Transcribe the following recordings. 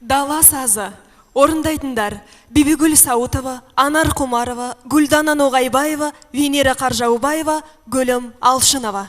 Дала сазы. Орындайтындар: Бибігүл Сауытова, Анар Құмарова, Гүлдана Ноғайбаева, Венера Қаржаубаева, Гүлім Алшынова.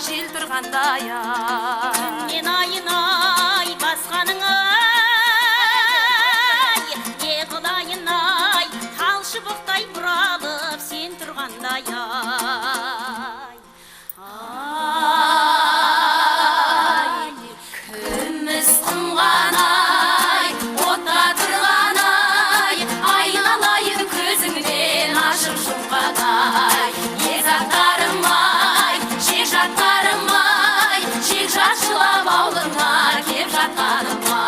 Жел тұрғандай мен айын-ай басқаның ай не қылайын-ай талшы бұқтай бұралып сен тұрғандай ай күміс тұнған-ай отта тұрған-ай айналайын көзіңнен ашық жұмған-ай езаттарым-ай жаттарым-ай, жек жатшылап аулыңа кеп жатқаным-ай.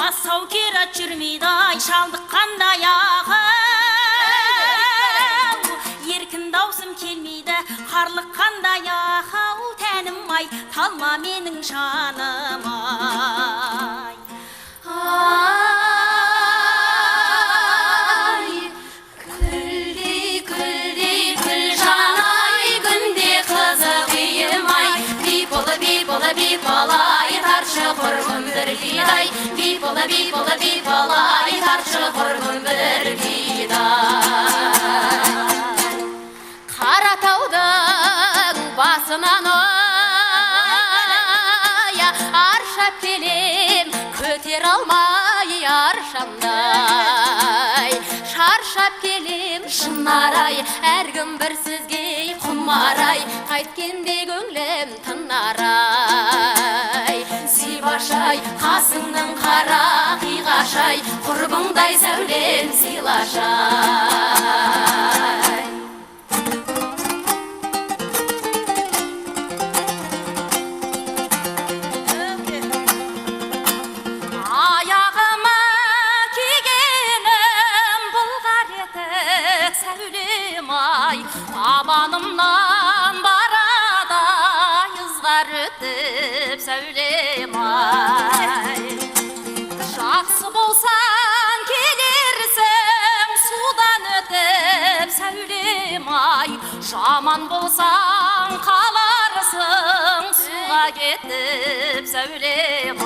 Асау керат жүрмейді-ай, шалдыққандай ағау. Еркін даусым келмейді, қарлыққандай ағау. Тәнім-ай, талма менің жаным-ай. Ай, күлдей күл жан-ай, күнде қызық үйім-ай. Бейполы-ай, таршы құрғым бір бидай. Бейполы-ай, таршы құрғым бір бидай. Қаратаудың басынан аршап келем, көтер алмай аршамдай. Шаршап келем, шынарай, әркім бір сөзге құмарай. Қайткенде көңлем тынарай. Зибашай, қасыңның қара қиғашай, құрбыңдай сәулем сыйлашай. Аманымнан барада ызғар өтіп сәулем-ай. Жақсы болсаң келерсің судан өтіп сәулем-ай. Жаман болсаң қаларсың суға кетіп сәулем-ай.